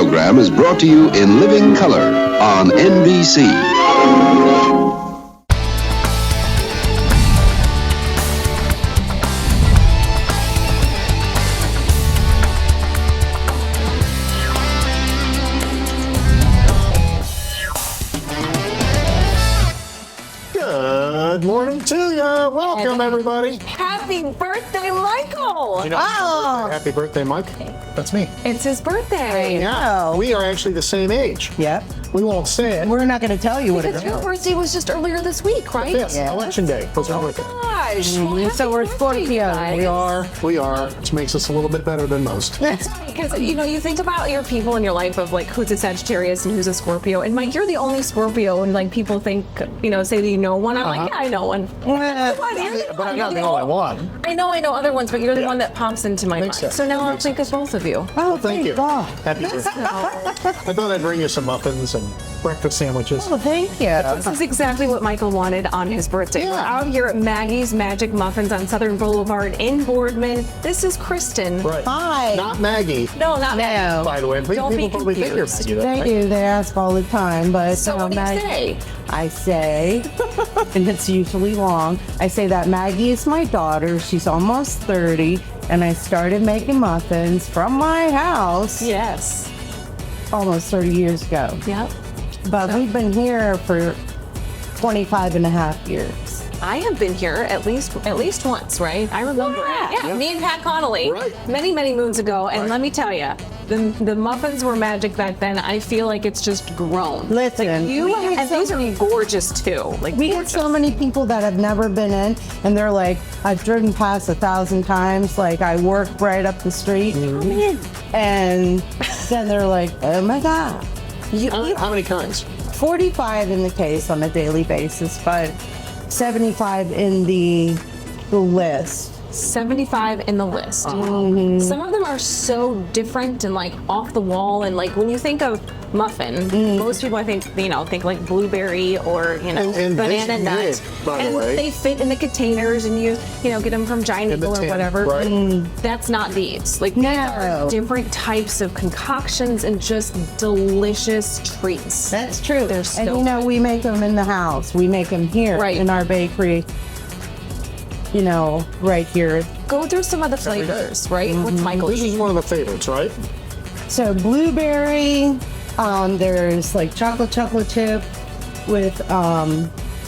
program is brought to you in living color on NBC. Good morning to you. Welcome, everybody. Happy birthday, Michael! You know, happy birthday, Mike. That's me. It's his birthday. Yeah, we are actually the same age. Yep. We won't say it. We're not going to tell you what it Because is. your birthday was just earlier this week, right? Yes, Yeah. Election Day was our birthday. Gosh. Well, happy So we're birthday, you Scorpio. guys. We are, which makes us a little bit better than most. Because, you think about your people in your life of, like, who's a Sagittarius and who's a Scorpio. And, Mike, you're the only Scorpio. And, like, people think, say that you know one. I'm like, yeah, I know one. But I'm not the only one. I know other ones, but you're the one that pops into my mind. Makes sense. So now I'll Makes think of both of you. Oh, Thank you. God. Happy birthday. I thought I'd bring you some muffins and breakfast sandwiches. Oh, thank you. This is exactly what Michael wanted on his birthday. Yeah. We're out here at Maggie's Magic Muffins on Southern Boulevard in Boardman. This is Kristen. Right. Hi. Not Maggie, No, not Maggie. No. by the way. Don't be People probably think you're confused. Maggie. They Right? do. They ask all the time. But So what do you Maggie, say? I say, and it's usually long, I say that Maggie is my daughter. She's almost 30. And I started making muffins from my house Yes. almost 30 years ago. Yep. But we've been here for 25 and a half years. I have been here at least once, right? I remember. Yeah, me and Pat Connolly. Right. Many moons ago. And Right. let me tell you, the muffins were magic back then. I feel like it's just grown. Listen, And these are gorgeous too. Like we get so many people that have never been in, and they're like, I've driven past 1,000 times. Like, I work right up the street. And then they're like, oh my God. How many kinds? 45 in the case on a daily basis, but 75 in the list. 75 in the list. Some of them are so different and like off the wall. And like when you think of muffin, most people I think think like blueberry or And banana they nut. fit, by the And way. they fit in the containers, and you get them from Giant In the Eagle or tin, whatever. right. That's not these. Like these are No. different types of concoctions and just delicious treats. That's true. They're so And we make them in the house. We make them here Right. in our bakery. Right here. Go through some of the flavors, right? With Michael. This is one of the favorites, right? So blueberry, there's like chocolate chip with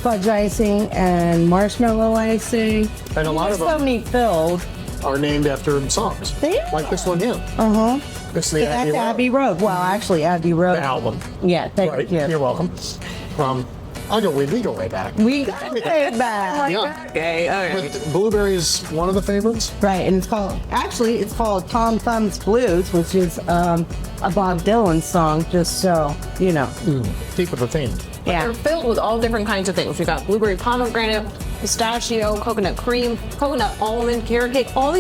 fudge icing and marshmallow icing. And a lot of There's so them many filled. are named after songs. They Like this one here. Uh-huh. This is the That's Abbey Road Abbey Road. Well, actually, Abbey Road. album. Yeah, thank Right. you. You're welcome. We go way back. We got it back. Yeah. Okay, okay. But blueberry is one of the favorites. Right, and it's called Tom Thumb's Blues, which is a Bob Dylan song, just so you know. Keep with the theme. Yeah. They're filled with all different kinds of things. We got blueberry pomegranate, pistachio, coconut cream, coconut almond, carrot cake, so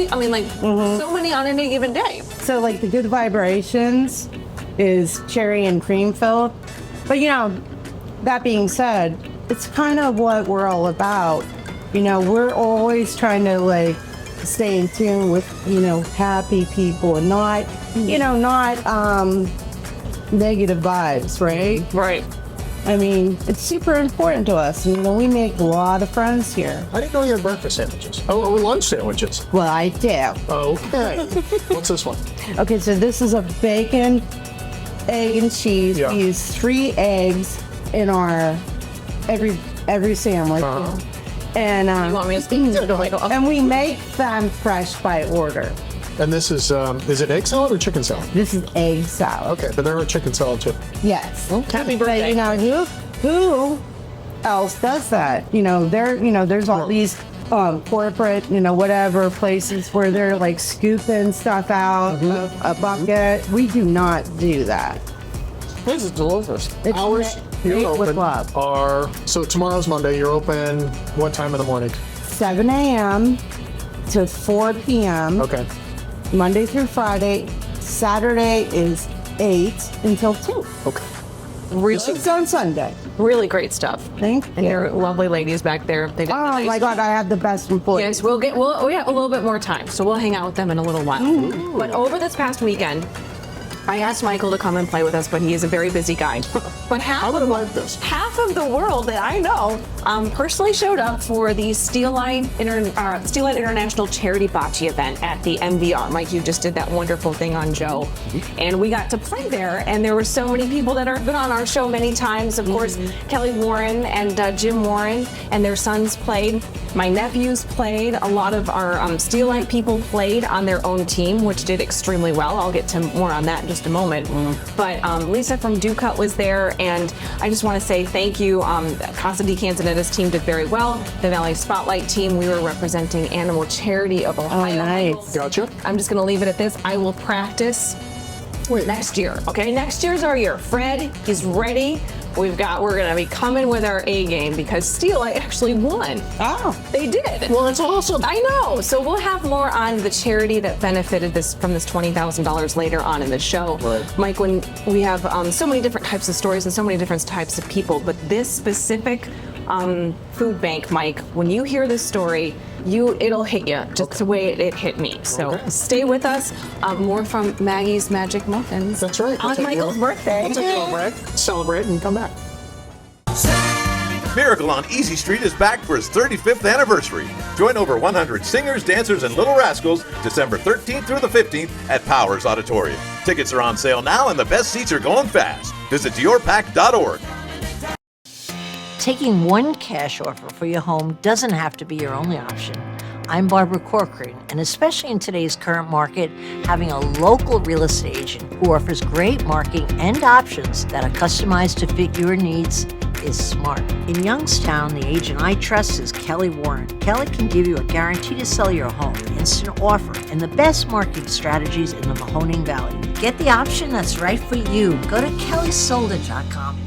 many on any given day. So like the Good Vibrations is cherry and cream filled. But that being said, it's kind of what we're all about. We're always trying to like stay in tune with, happy people and not negative vibes, right? Right. I mean, it's super important to us. We make a lot of friends here. I didn't know you had breakfast sandwiches. Oh, lunch sandwiches. Well, I do. Okay. What's this one? Okay, so this is a bacon, egg, and cheese. Yeah. We use 3 eggs in our every sandwich. And You want me to speak? Yeah, go ahead. and we make them fresh by order. And this is it egg salad or chicken salad? This is egg salad. Okay, but there are chicken salad too. Yes. Happy But birthday. who else does that? There's all these corporate, whatever places where they're like scooping stuff out of a bucket. We do not do that. This is delicious. It's Hours made you're with open love. are so tomorrow's Monday. You're open what time in the morning? 7 a.m. to 4 p.m. Okay. Monday through Friday. Saturday is 8 until 2. Okay. Really, It's on Sunday. really great stuff. Thank And you. your lovely ladies back there. They did Oh nice. my God, I have the best employees. Yes, we have a little bit more time, so we'll hang out with them in a little while. But over this past weekend, I asked Michael to come and play with us, but he is a very busy guy. But I would have liked this. half of the world that I know personally showed up for the Steel Light International Charity Bocce event at the MVR. Mike, you just did that wonderful thing on Joe. And we got to play there, and there were so many people that have been on our show many times. Of course, Kelly Warren and Jim Warren and their sons played. My nephews played. A lot of our Steel Light people played on their own team, which did extremely well. I'll get to more on that in just a moment. But Lisa from Ducut was there, and I just want to say thank you. Casa di Canzonetta's team did very well. The Valley Spotlight team, we were representing Animal Charity of Ohio. Oh, nice. Gotcha. I'm just going to leave it at this. I will practice next year. Okay, next year's our year. Fred, he's ready. We're going to be coming with our A game because Steel Light actually won. Oh. They did. Well, that's awesome. I know. So we'll have more on the charity that benefited from this $20,000 later on in the show. Right. Mike, when we have so many different types of stories and so many different types of people, but this specific food bank, Mike, when you hear this story, it'll hit you just the way it hit me. So stay with us. More from Maggie's Magic Muffins. That's right. On Michael's birthday. We'll take a little break, celebrate, and come back. Miracle on Easy Street is back for its 35th anniversary. Join over 100 singers, dancers, and Little Rascals December 13th through the 15th at Powers Auditorium. Tickets are on sale now and the best seats are going fast. Visit yourpack.org. Taking one cash offer for your home doesn't have to be your only option. I'm Barbara Corcoran, and especially in today's current market, having a local real estate agent who offers great marketing and options that are customized to fit your needs is smart. In Youngstown, the agent I trust is Kelly Warren. Kelly can give you a guarantee to sell your home, instant offer, and the best marketing strategies in the Mahoning Valley. Get the option that's right for you. Go to kellysolder.com.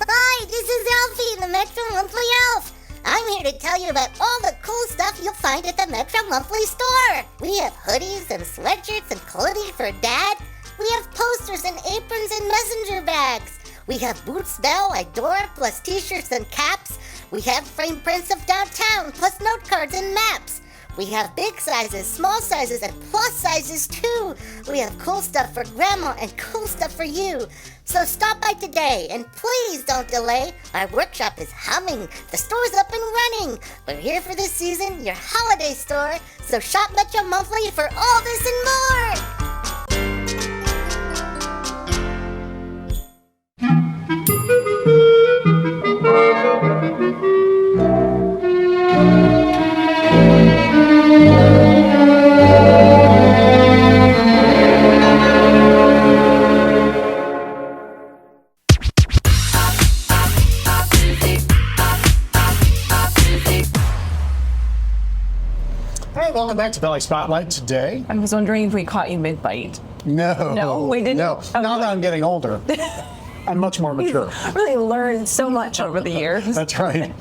Hi, this is Alfie, the Metro Monthly Elf. I'm here to tell you about all the cool stuff you'll find at the Metro Monthly store. We have hoodies and sweatshirts and clothing for Dad. We have posters and aprons and messenger bags. We have boots Belle I Dora plus t-shirts and caps. We have frame prints of downtown plus note cards and maps. We have big sizes, small sizes, and plus sizes too. We have cool stuff for Grandma and cool stuff for you. So stop by today and please don't delay. Our workshop is humming. The store's up and running. We're here for this season, your holiday store. So shop Metro Monthly for all this and more. Hey, welcome back to Valley Spotlight today. I was wondering if we caught you mid-bite. No, we didn't? No, Oh. now that I'm getting older, I'm much more mature. Really learned so much over the years. That's right.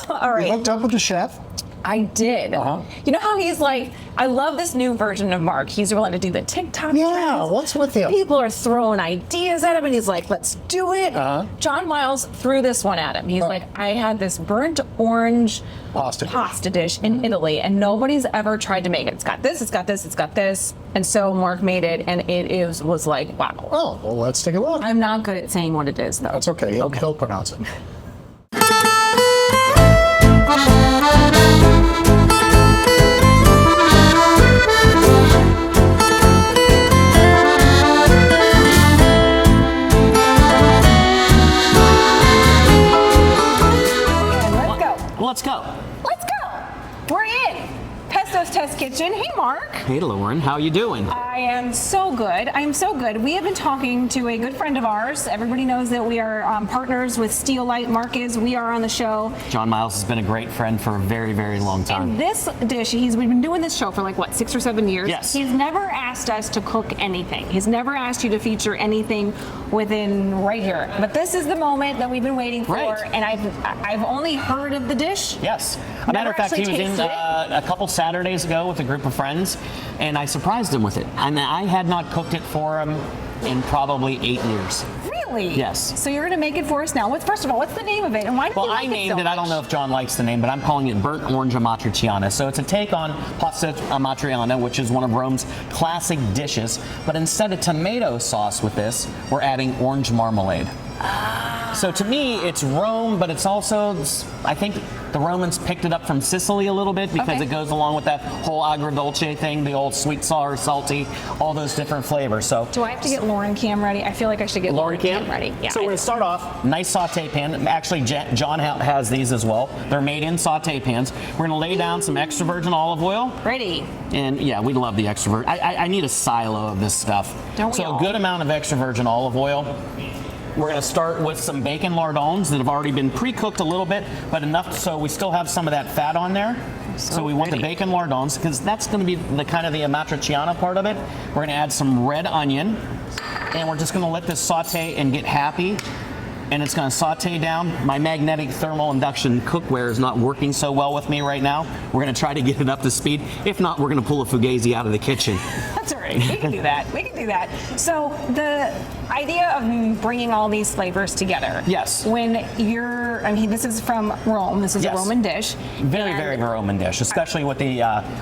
All You right. hooked up with the chef? I did. Uh-huh. You know how he's like, I love this new version of Mark. He's willing to do the TikTok Yeah, trends. what's with him? People are throwing ideas at him, and he's like, let's do it. Uh-huh. John Miles threw this one at him. He's like, I had this burnt orange Pasta dish in Italy, and nobody's ever tried to make it. It's got this, it's got this, it's got this. And so Mark made it, and it was like, wow. Oh, well, let's take a look. I'm not good at saying what it is, though. That's okay. He'll pronounce it. Let's go. Let's go. We're in Pesto's Test Kitchen. Hey, Mark. Hey, Lauren, how you doing? I am so good. I am so good. We have been talking to a good friend of ours. Everybody knows that we are partners with Steel Light. Mark is. We are on the show. John Miles has been a great friend for a very, very long time. And this dish, we've been doing this show for like, what, 6 or 7 years? Yes. He's never asked us to cook anything. He's never asked you to feature anything within right here. But this is the moment that we've been waiting for. Right. And I've only heard of the dish. Yes. A matter of fact, he was in a couple Saturdays ago with a group of friends, and I surprised him with it. And I had not cooked it for him in probably 8 years. Really? Yes. So you're going to make it for us now. First of all, what's the name of it, and why did Well, you like I named it so it. I don't much? know if John likes the name, but I'm calling it burnt orange amatriciana. So it's a take on pasta amatriciana, which is one of Rome's classic dishes. But instead of tomato sauce with this, we're adding orange marmalade. So to me, it's Rome, but it's also, I think the Romans picked it up from Sicily a little bit because Okay. it goes along with that whole agrodolce thing, the old sweet, sour, salty, all those different flavors. So Do I have to get Lauren Cam ready? I feel like I should get Lauren Cam ready. Yeah. So we're going to start off, nice saute pan. Actually, John has these as well. They're made in saute pans. We're going to lay down some extra virgin olive oil. ready. And yeah, we love the extra virgin. I need a silo of this stuff. Don't we So all? a good amount of extra virgin olive oil. We're going to start with some bacon lardons that have already been pre-cooked a little bit, but enough so we still have some of that fat on there. So we want the bacon lardons because that's going to be the kind of the amatriciana part of it. We're going to add some red onion, and we're just going to let this saute and get happy. And it's going to saute down. My magnetic thermal induction cookware is not working so well with me right now. We're going to try to get it up to speed. If not, we're going to pull a fugazi out of the kitchen. That's all right. We can do that. We can do that. So the idea of bringing all these flavors together. Yes. When you're, I mean, this is from Rome. This is a Yes. Roman dish. Very, And- very Roman dish, especially with the,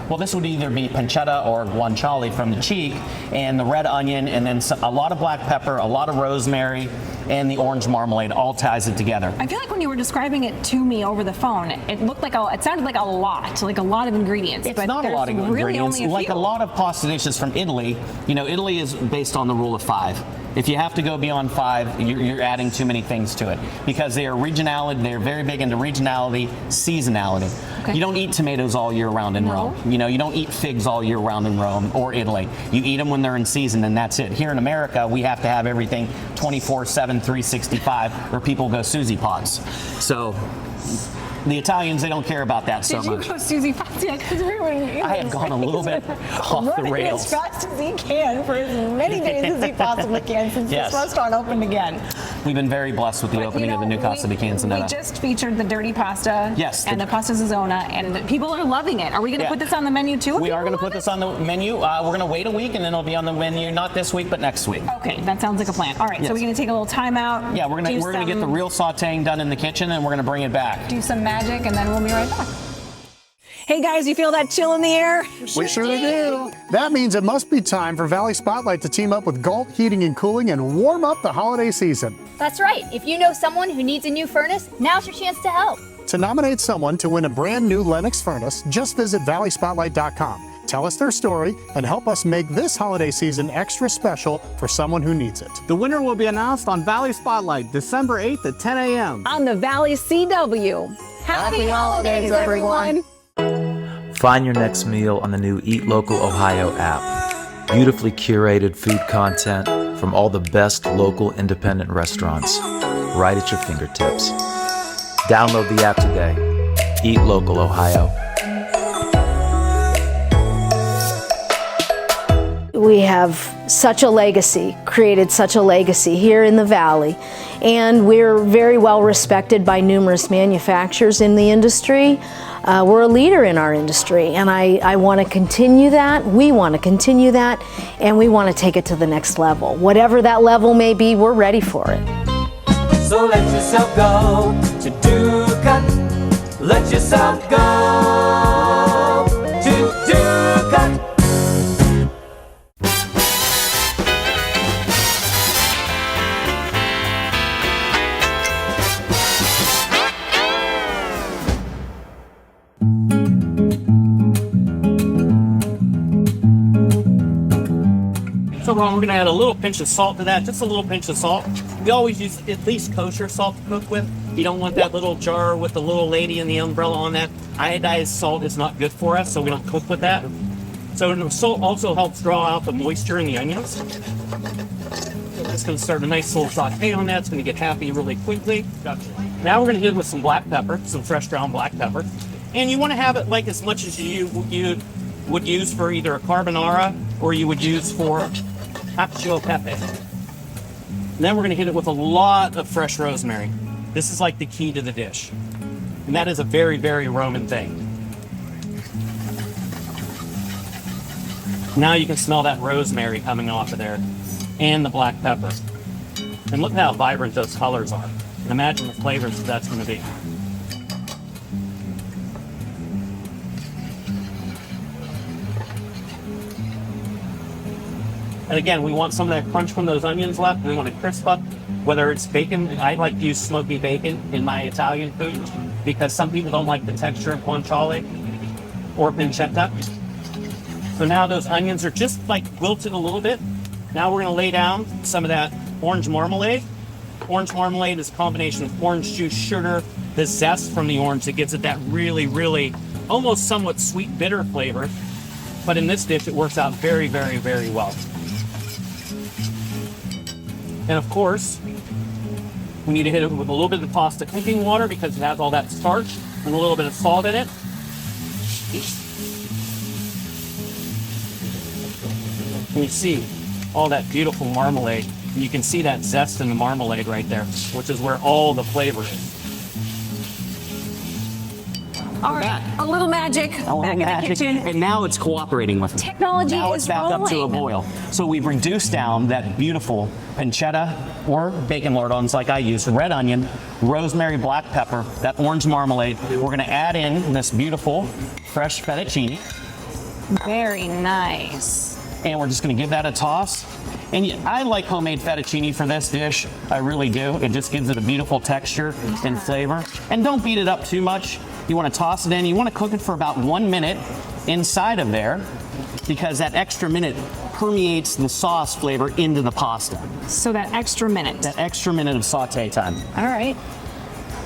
well, this would either be pancetta or guanciale from the cheek, and the red onion, and then a lot of black pepper, a lot of rosemary, and the orange marmalade all ties it together. I feel like when you were describing it to me over the phone, it looked like it sounded like a lot of ingredients. It's but not a there's lot of really ingredients. only Like few. a lot of pasta dishes from Italy, you know, Italy is based on the rule of 5. If you have to go beyond 5, you're adding too many things to it because they are regionality. They're very big into regionality, seasonality. Okay. You don't eat tomatoes all year round in No. Rome. You know, you don't eat figs all year round in Rome or Italy. You eat them when they're in season, and that's it. Here in America, we have to have everything 24/7, 365, or people go Susie pots. So the Italians, they don't care about that so Did you much. go Susie Fazia? Because I have gone a little bit off the Running rails. as fast as he can for as many days as he possibly can since Yes. this restaurant opened again. We've been very blessed with the opening of the new Casa di We Canzonetta. just featured the dirty pasta Yes, and the pasta Zazona, and people are loving it. Are we going to Yeah. put this on the menu too? We are going to put this on the menu. We're going to wait a week, and then it'll be on the menu not this week, but next week. Okay, that sounds like a plan. All right, Yes. so we're going to take a little time out. Yeah, we're gonna get the real sautéing done in the kitchen, and we're gonna bring it back. do some magic, and then we'll be right back. Hey guys, you feel that chill in the air? We sure do. That means it must be time for Valley Spotlight to team up with Galt Heating and Cooling and warm up the holiday season. That's right. If you know someone who needs a new furnace, now's your chance to help. To nominate someone to win a brand new Lennox furnace, just visit valleyspotlight.com. Tell us their story and help us make this holiday season extra special for someone who needs it. The winner will be announced on Valley Spotlight December 8th at 10 a.m. On the Valley CW. Happy holidays, everyone. Find your next meal on the new Eat Local Ohio app. Beautifully curated food content from all the best local independent restaurants, right at your fingertips. Download the app today. Eat Local Ohio. We have such a legacy, created such a legacy here in the Valley, and we're very well respected by numerous manufacturers in the industry. We're a leader in our industry, and I want to continue that. We want to continue that, and we want to take it to the next level. Whatever that level may be, we're ready for it. So let yourself go to Ducat. Let yourself go to Ducat. So we're going to add a little pinch of salt to that, just a little pinch of salt. We always use at least kosher salt to cook with. You don't want that little jar with the little lady and the umbrella on that. Iodized salt is not good for us, so we don't cook with that. So the salt also helps draw out the moisture in the onions. So it's going to start a nice little saute on that. It's going to get happy really quickly. Now we're going to hit it with some black pepper, some fresh ground black pepper. And you want to have it like as much as you would use for either a carbonara or you would use for cacio pepe. And then we're going to hit it with a lot of fresh rosemary. This is like the key to the dish. And that is a very, very Roman thing. Now you can smell that rosemary coming off of there. and the black pepper. And look how vibrant those colors are. And imagine the flavors that's going to be. And again, we want some of that crunch from those onions left. We want to crisp up, whether it's bacon. I like to use smoky bacon in my Italian food because some people don't like the texture of guanciale or pancetta. So now those onions are just like wilted a little bit. Now we're going to lay down some of that orange marmalade. Orange marmalade is a combination of orange juice, sugar, the zest from the orange that gives it that really, really almost somewhat sweet, bitter flavor. But in this dish, it works out very, very, very well. And of course, we need to hit it with a little bit of pasta cooking water because it has all that starch and a little bit of salt in it. And you see all that beautiful marmalade. And you can see that zest in the marmalade right there, which is where all the flavor is. All right, a little magic back in the kitchen. And now it's cooperating with me. Technology now is it's back up to a boil. So we've reduced down that beautiful pancetta or bacon lardons like I use, red onion, rosemary, black pepper, that orange marmalade. We're going to add in this beautiful fresh fettuccine. Very nice. And we're just going to give that a toss. And I like homemade fettuccine for this dish. I really do. It just gives it a beautiful texture and flavor. And don't beat it up too much. You want to toss it in. You want to cook it for about 1 minute inside of there because that extra minute permeates the sauce flavor into the pasta. So that extra minute. That extra minute of saute time. All right.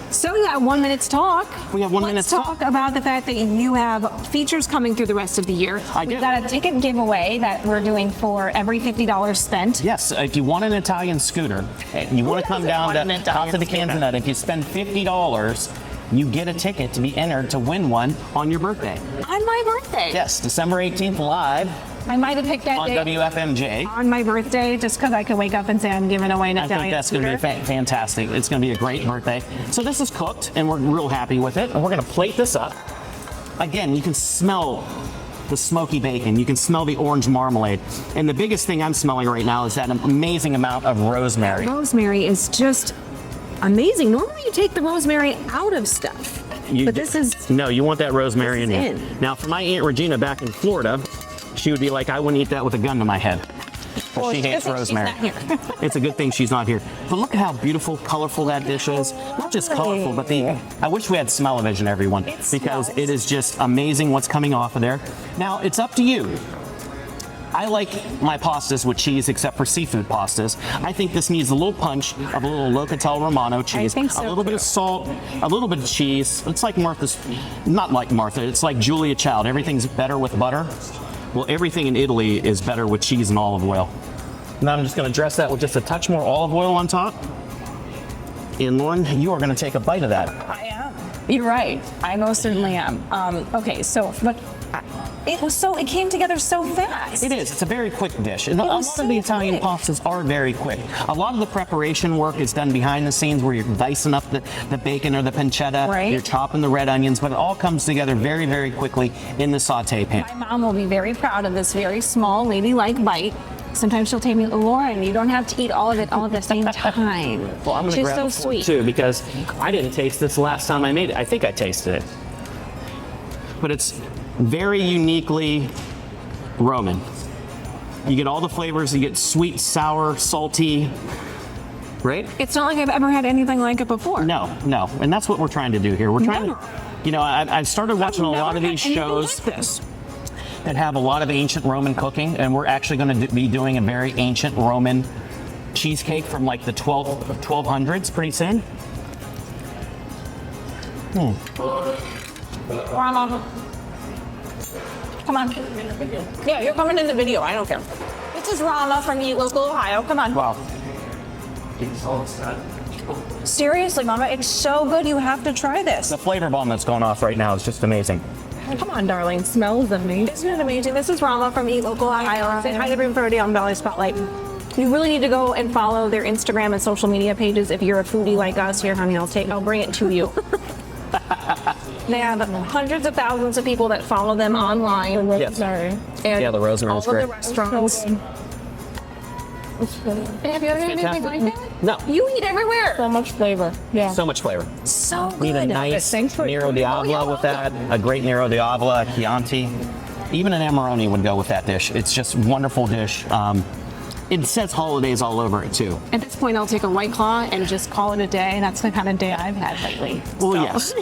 So we got 1 minute to talk. We have 1 minute to talk. Let's talk about the fact that you have features coming through the rest of the year. We've got a ticket giveaway that we're doing for every $50 spent. Yes, if you want an Italian scooter, and you want to come down to House of the Cantonette, if you spend $50, you get a ticket to be entered to win one on your birthday. On my birthday? Yes, December 18th live. I might have picked that on day WFMJ. On my birthday, just because I could wake up and say I'm giving away an Italian I think that's going to be fantastic. It's going to be a great birthday. So this is cooked, and we're real happy with it. And we're going to plate this up. Again, you can smell the smoky bacon. You can smell the orange marmalade. And the biggest thing I'm smelling right now is that amazing amount of rosemary. Rosemary is just amazing. Normally you take the rosemary out of stuff. But this is... No, you want that rosemary in in. here. Now, for my Aunt Regina back in Florida, she would be like, I wouldn't eat that with a gun to my head. Well, she hates rosemary. It's a good thing she's not here. But look at how beautiful, colorful that dish is. Not just colorful, but I wish we had smell-o-vision, everyone, because it is just amazing what's coming off of there. Now, it's up to you. I like my pastas with cheese, except for seafood pastas. I think this needs a little punch of a little Locatelli Romano cheese, a little bit of salt, a little bit of cheese. It's like Martha's, not like Martha, it's like Julia Child. Everything's better with butter. Well, everything in Italy is better with cheese and olive oil. Now I'm just going to dress that with just a touch more olive oil on top. And Lauren, you are going to take a bite of that. I am. You're right. I most certainly am. Okay, so, but it came together so fast. It is. It's a very quick dish. And a lot of the Italian pastas are very quick. A lot of the preparation work is done behind the scenes where you're dicing up the bacon or the pancetta. Right. You're chopping the red onions, but it all comes together very, very quickly in the saute pan. My mom will be very proud of this very small, ladylike bite. Sometimes she'll take me, Lauren, you don't have to eat all of it all at the same time. Well, I'm going to grab so a fork sweet. too, because I didn't taste this last time I made it. I think I tasted it. But it's very uniquely Roman. You get all the flavors. You get sweet, sour, salty, right? It's not like I've ever had anything like it before. No. And that's what we're trying to do here. We're trying to, I've started watching a lot of these shows that have a lot of ancient Roman cooking, and we're actually going to be doing a very ancient Roman cheesecake from like the 1200s pretty soon. Rama. Come on. Yeah, you're coming in the video. I don't care. This is Rama from Eat Local, Ohio. Come on. Wow. Seriously, Mama, it's so good. You have to try this. The flavor bomb that's going off right now is just amazing. Come on, darling. Smells amazing. Isn't it amazing? This is Rama from Eat Local, Ohio. Say hi to everybody on Valley Spotlight. You really need to go and follow their Instagram and social media pages if you're a foodie like us. Here, honey, I'll bring it to you. They have hundreds of thousands of people that follow them online. Yes. And yeah, the rosemary is great. All of the restaurants. Have you ever had anything like that? No. You eat everywhere. So much flavor. Yeah. So much flavor. So good. Need a nice Nero Diavola with that, a great Nero Diavola, a Chianti. Even an Amarone would go with that dish. It's just a wonderful dish. It says holidays all over it too. At this point, I'll take a White Claw and just call it a day. That's the kind of day I've had lately. Well, yes.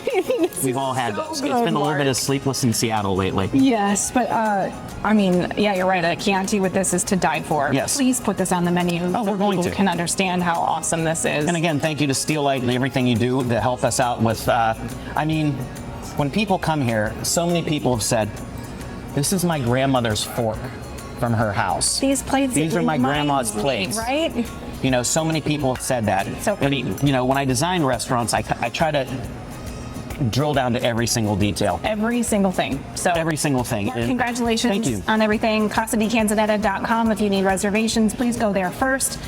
We've all had those. It's been a little bit of sleepless in Seattle lately. Yes, but I mean, yeah, you're right. A Chianti with this is to die for. Yes. Please put this on the menu so we're going people to. can understand how awesome this is. And again, thank you to Steelite and everything you do to help us out with, I mean, when people come here, so many people have said, this is my grandmother's fork from her house. These plates. These are my grandma's plates. Right? You know, so many people have said that. So and, you know, when I design restaurants, I try to drill down to every single detail. Every single thing. So every single thing. Mark, And congratulations thank you. on everything. CasaDiCanzonetta.com. If you need reservations, please go there first.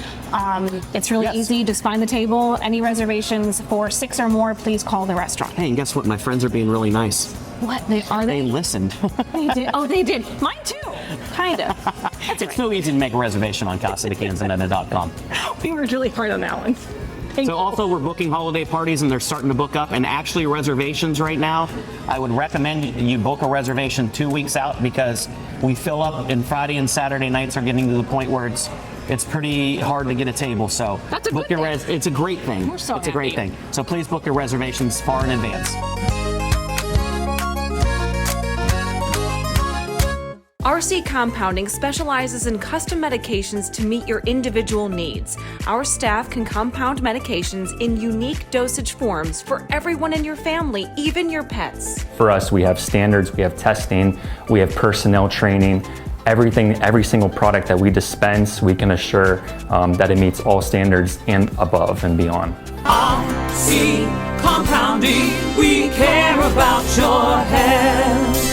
It's really easy. Just find the table. Any reservations for 6 or more, please call the restaurant. Hey, and guess what? My friends are being really nice. What? Are they? They listened. They did. Oh, they did. Mine too. Kind of. It's so easy to make a reservation on CasaDiCanzonetta.com. We worked really hard on that one. So also we're booking holiday parties and they're starting to book up, and actually reservations right now, I would recommend you book a reservation 2 weeks out because we fill up, and Friday and Saturday nights are getting to the point where it's pretty hard to get a table. So That's a book good your thing. it's a great thing. We're so it's a great happy. thing. So please book your reservations far in advance. RC Compounding specializes in custom medications to meet your individual needs. Our staff can compound medications in unique dosage forms for everyone in your family, even your pets. For us, we have standards, we have testing, we have personnel training. Everything, every single product that we dispense, we can assure that it meets all standards and above and beyond. RC Compounding, we care about your health.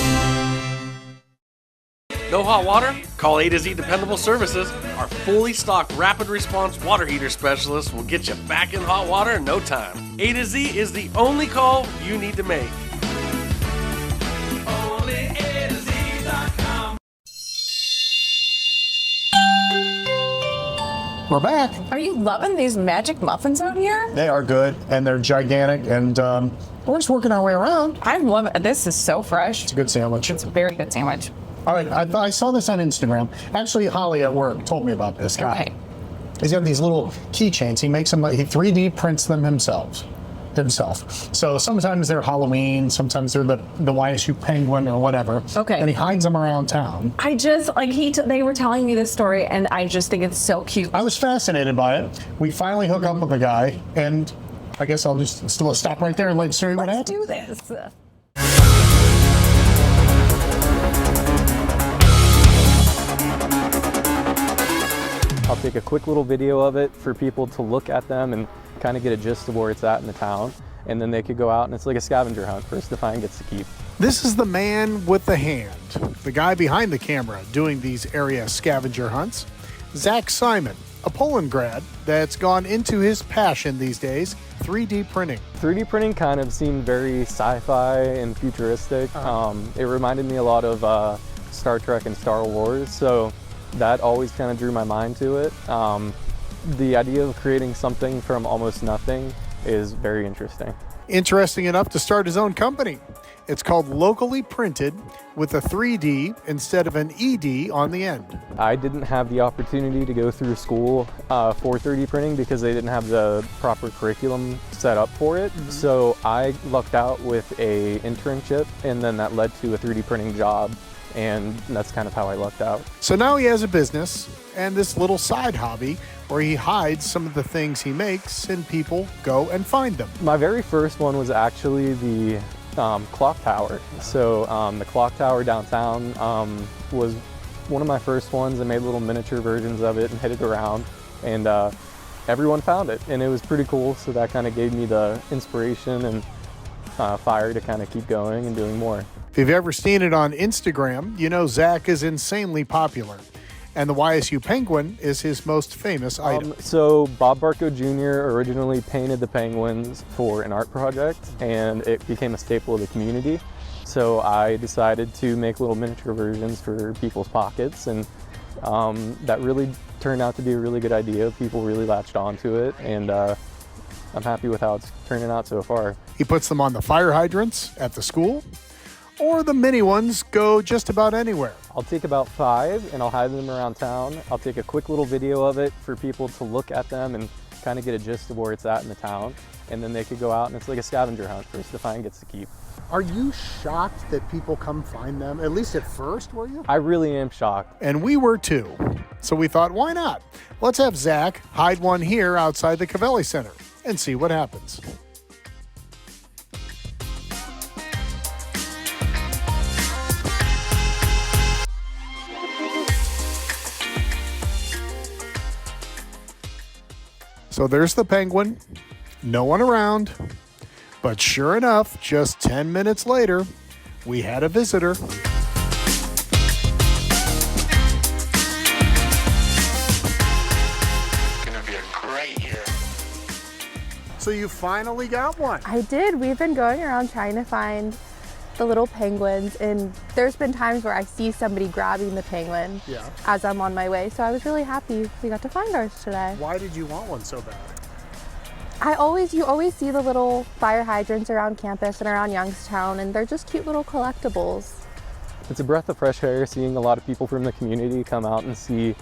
No hot water? Call A to Z Dependable Services. Our fully stocked rapid response water heater specialist will get you back in hot water in no time. A to Z is the only call you need to make. Only A to Z.com. We're back. Are you loving these magic muffins out here? They are good, and they're gigantic, and we're just working our way around. I love it. This is so fresh. It's a good sandwich. It's a very good sandwich. All right, I saw this on Instagram. Actually, Holly at work told me about this guy. Okay. He's got these little keychains. He makes them. He 3D prints them himself. So sometimes they're Halloween, sometimes they're the YSU penguin or whatever. Okay. And he hides them around town. I just like they were telling me this story, and I just think it's so cute. I was fascinated by it. We finally hook up with the guy, and I guess I'll just still stop right there and let you see what happens. Do this. I'll take a quick little video of it for people to look at them and kind of get a gist of where it's at in the town. And then they could go out and it's like a scavenger hunt. First to find gets to keep. This is the man with the hand, the guy behind the camera doing these area scavenger hunts. Zach Simon, a Poland grad that's gone into his passion these days, 3D printing. 3D printing kind of seemed very sci-fi and futuristic. It reminded me a lot of Star Trek and Star Wars, so that always kind of drew my mind to it. The idea of creating something from almost nothing is very interesting. Interesting enough to start his own company. It's called Locally Printed with a 3D instead of an ED on the end. I didn't have the opportunity to go through school for 3D printing because they didn't have the proper curriculum set up for it. So I lucked out with a internship, and then that led to a 3D printing job, and that's kind of how I lucked out. So now he has a business and this little side hobby where he hides some of the things he makes and people go and find them. My very first one was actually the clock tower. So the clock tower downtown was one of my first ones. I made little miniature versions of it and hid it around, and everyone found it, and it was pretty cool. So that kind of gave me the inspiration and fire to kind of keep going and doing more. If you've ever seen it on Instagram, you know Zach is insanely popular. And the YSU Penguin is his most famous item. So Bob Barco Jr. originally painted the penguins for an art project, and it became a staple of the community. So I decided to make little miniature versions for people's pockets, and that really turned out to be a really good idea. People really latched onto it, and I'm happy with how it's turning out so far. He puts them on the fire hydrants at the school, or the mini ones go just about anywhere. I'll take about 5 and I'll hide them around town. I'll take a quick little video of it for people to look at them and kind of get a gist of where it's at in the town. And then they could go out and it's like a scavenger hunt. First to find gets to keep. Are you shocked that people come find them? At least at first, were you? I really am shocked. And we were too. So we thought, why not? Let's have Zach hide one here outside the Covelli Center and see what happens. So there's the penguin, no one around, but sure enough, just 10 minutes later, we had a visitor. Gonna be a great year. So you finally got one. I did. We've been going around trying to find the little penguins, and there's been times where I see somebody grabbing the penguin as I'm on my way, so I was really happy we got to find ours today. Why did you want one so bad? You always see the little fire hydrants around campus and around Youngstown, and they're just cute little collectibles. It's a breath of fresh air seeing a lot of people from the community come out and see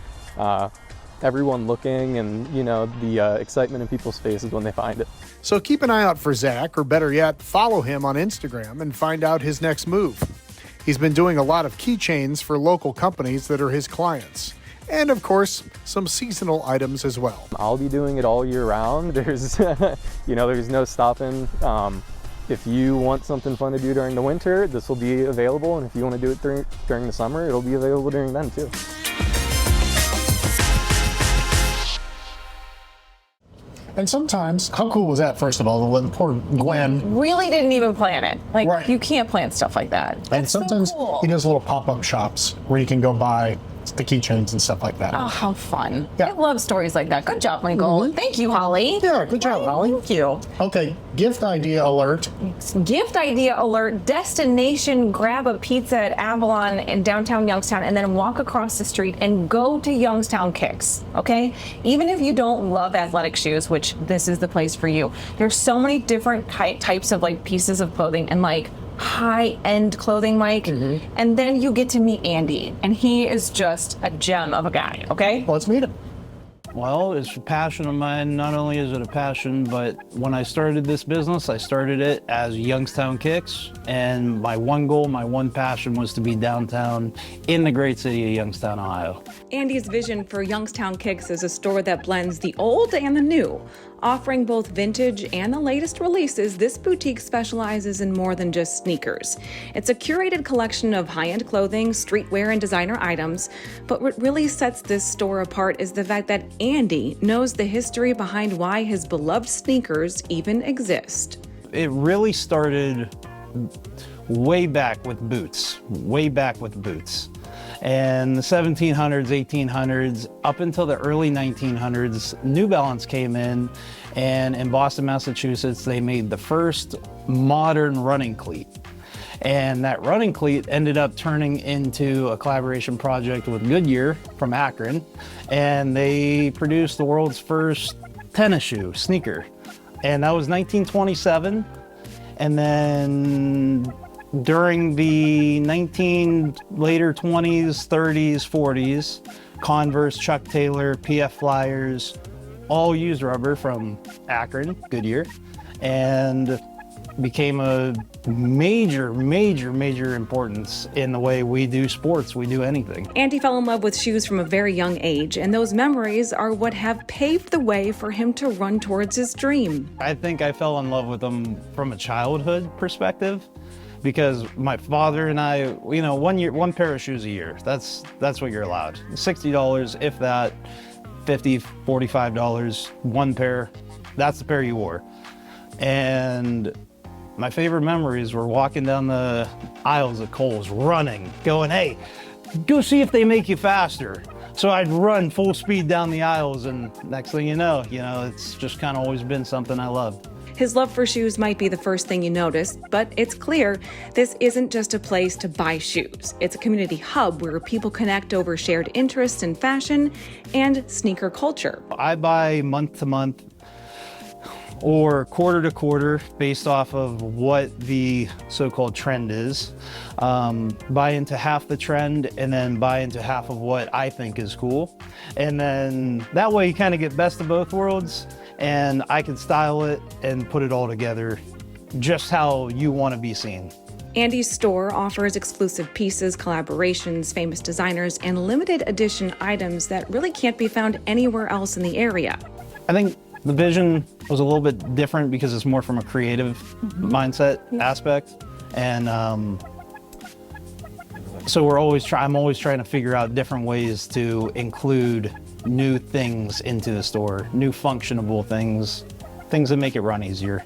everyone looking, and the excitement in people's faces when they find it. So keep an eye out for Zach, or better yet, follow him on Instagram and find out his next move. He's been doing a lot of keychains for local companies that are his clients. And of course, some seasonal items as well. I'll be doing it all year round. There's, there's no stopping. If you want something fun to do during the winter, this will be available. And if you want to do it during the summer, it'll be available during then too. And sometimes, how cool was that, first of all, when poor Gwen Really didn't even plan it. Like, Right. you can't plan stuff like that. And sometimes he does little pop-up shops where you can go buy the keychains and stuff like that. Oh, how fun. I love stories like that. Good job, Michael. Thank you, Holly. Yeah, good job, Holly. Thank you. Okay, gift idea alert. Gift idea alert. Destination, grab a pizza at Avalon in downtown Youngstown and then walk across the street and go to Youngstown Kicks, okay? Even if you don't love athletic shoes, which this is the place for you, there's so many different types of like pieces of clothing and like high-end clothing, Mike. And then you get to meet Andy, and he is just a gem of a guy, okay? Let's meet him. Well, it's a passion of mine. Not only is it a passion, but when I started this business, I started it as Youngstown Kicks, and my one goal, my one passion was to be downtown in the great city of Youngstown, Ohio. Andy's vision for Youngstown Kicks is a store that blends the old and the new. Offering both vintage and the latest releases, this boutique specializes in more than just sneakers. It's a curated collection of high-end clothing, streetwear, and designer items. But what really sets this store apart is the fact that Andy knows the history behind why his beloved sneakers even exist. It really started way back with boots, And the 1700s, 1800s, up until the early 1900s, New Balance came in, and in Boston, Massachusetts, they made the first modern running cleat. And that running cleat ended up turning into a collaboration project with Goodyear from Akron, and they produced the world's first tennis shoe, sneaker. And that was 1927. And then during the later 20s, 30s, 40s, Converse, Chuck Taylor, PF Flyers, all used rubber from Akron, Goodyear, and became a major importance in the way we do sports, we do anything. Andy fell in love with shoes from a very young age, and those memories are what have paved the way for him to run towards his dream. I think I fell in love with them from a childhood perspective, because my father and I, one pair of shoes a year, that's what you're allowed. $60, if that, $50, $45, one pair, that's the pair you wore. And my favorite memories were walking down the aisles at Kohl's, running, going, hey, go see if they make you faster. So I'd run full speed down the aisles, and next thing you know, it's just kind of always been something I loved. His love for shoes might be the first thing you notice, but it's clear this isn't just a place to buy shoes. It's a community hub where people connect over shared interests in fashion and sneaker culture. I buy month to month or quarter to quarter based off of what the so-called trend is. Buy into half the trend and then buy into half of what I think is cool. And then that way you kind of get best of both worlds, and I can style it and put it all together just how you want to be seen. Andy's store offers exclusive pieces, collaborations, famous designers, and limited edition items that really can't be found anywhere else in the area. I think the vision was a little bit different because it's more from a creative mindset aspect. And so I'm always trying to figure out different ways to include new things into the store, new functionable things that make it run easier.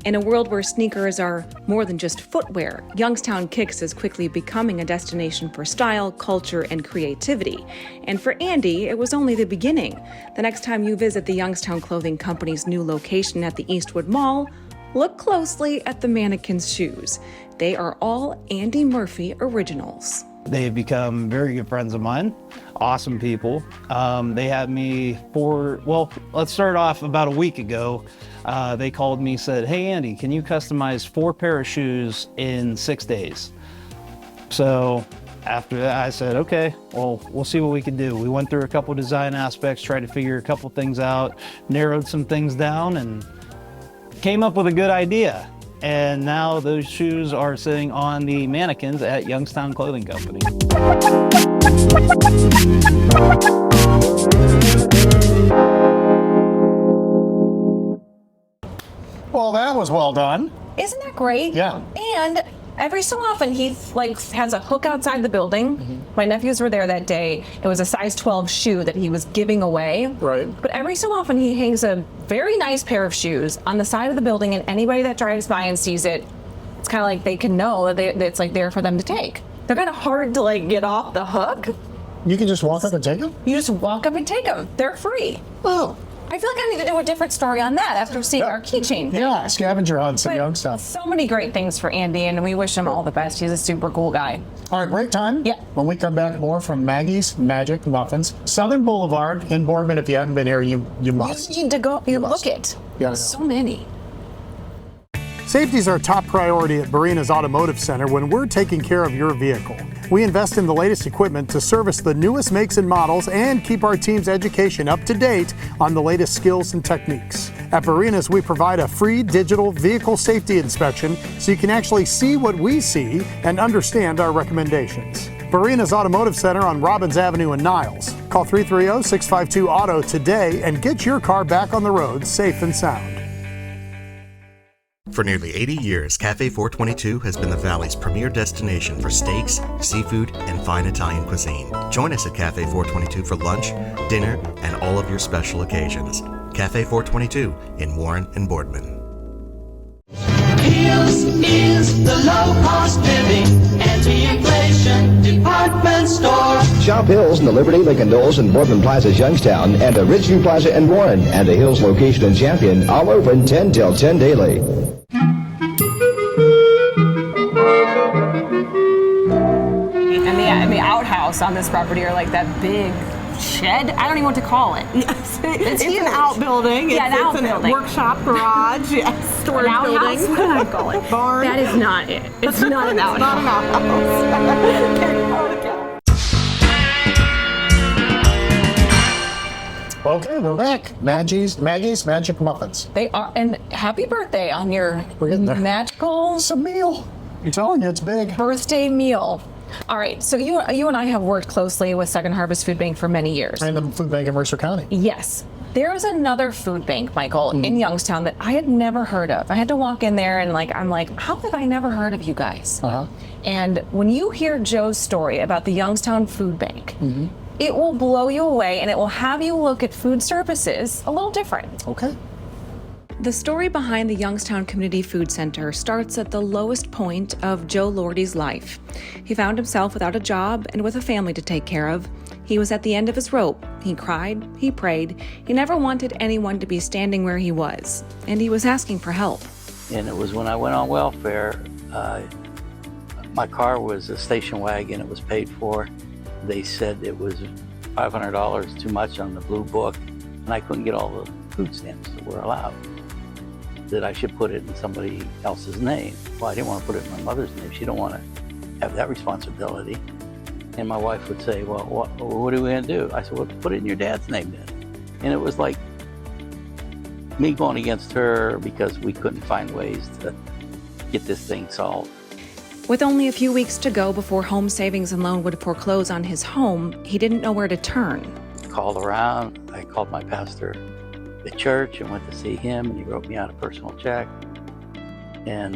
In a world where sneakers are more than just footwear, Youngstown Kicks is quickly becoming a destination for style, culture, and creativity. And for Andy, it was only the beginning. The next time you visit the Youngstown Clothing Company's new location at the Eastwood Mall, look closely at the mannequins' shoes. They are all Andy Murphy originals. They've become very good friends of mine, awesome people. They had me let's start off about a week ago. They called me, said, "Hey Andy, can you customize 4 pair of shoes in 6 days?" So after that, I said, okay, well, we'll see what we can do. We went through a couple design aspects, tried to figure a couple things out, narrowed some things down, and came up with a good idea. And now those shoes are sitting on the mannequins at Youngstown Clothing Company. Well, that was well done. Isn't that great? Yeah. And every so often he has a hook outside the building. My nephews were there that day. It was a size 12 shoe that he was giving away. Right. But every so often he hangs a very nice pair of shoes on the side of the building, and anybody that drives by and sees it, it's kind of like they can know that it's like there for them to take. They're kind of hard to like get off the hook. You can just walk up and take them? You just walk up and take them. They're free. Oh. I feel like I need to do a different story on that after seeing our keychain. Yeah, scavenger hunts in But Youngstown. So many great things for Andy, and we wish him all the best. He's a super cool guy. All right, break time. Yeah. When we come back, more from Maggie's Magic Muffins. Southern Boulevard in Boardman. If you haven't been here, you must. You need to go. You look it. Yeah, so many. Safety is our top priority at Barina's Automotive Center when we're taking care of your vehicle. We invest in the latest equipment to service the newest makes and models and keep our team's education up to date on the latest skills and techniques. At Barina's, we provide a free digital vehicle safety inspection so you can actually see what we see and understand our recommendations. Barina's Automotive Center on Robbins Avenue in Niles. Call 330-652-AUTO today and get your car back on the road safe and sound. For nearly 80 years, Cafe 422 has been the Valley's premier destination for steaks, seafood, and fine Italian cuisine. Join us at Cafe 422 for lunch, dinner, and all of your special occasions. Cafe 422 in Warren and Boardman. Hills is the low-cost living, anti-inflation department store. Shop Hills in the Liberty, Lincoln Knolls, and Boardman Plaza's Youngstown, and the Ridgeview Plaza in Warren, and the Hills location in Champion, all open 10 till 10 daily. And the outhouse on this property are like that big shed. I don't even know what to call it. Yes, it's an outbuilding. Yeah, an It's outbuilding. a workshop garage. Yes, storage An outhouse? building. What do I call it? Barn. That is not it. It's not an outhouse. Not an outhouse. Okay, we're back. Maggie's Magic Muffins. They are, and happy birthday on your magical. It's a meal. I'm telling you, it's big. Birthday meal. All right, so you and I have worked closely with Second Harvest Food Bank for many years. And the food bank in Mercer County. Yes. There is another food bank, Michael, in Youngstown that I had never heard of. I had to walk in there and I'm like, how have I never heard of you guys? And when you hear Joe's story about the Youngstown Food Bank, it will blow you away and it will have you look at food services a little different. Okay. The story behind the Youngstown Community Food Center starts at the lowest point of Joe Lordy's life. He found himself without a job and with a family to take care of. He was at the end of his rope. He cried, he prayed. He never wanted anyone to be standing where he was, and he was asking for help. And it was when I went on welfare, my car was a station wagon. It was paid for. They said it was $500 too much on the blue book, and I couldn't get all the food stamps that were allowed. That I should put it in somebody else's name. Well, I didn't want to put it in my mother's name. She don't want to have that responsibility. And my wife would say, well, what are we going to do? I said, well, put it in your dad's name then. And it was like me going against her because we couldn't find ways to get this thing solved. With only a few weeks to go before Home Savings and Loan would foreclose on his home, he didn't know where to turn. Called around. I called my pastor at church and went to see him, and he wrote me out a personal check. And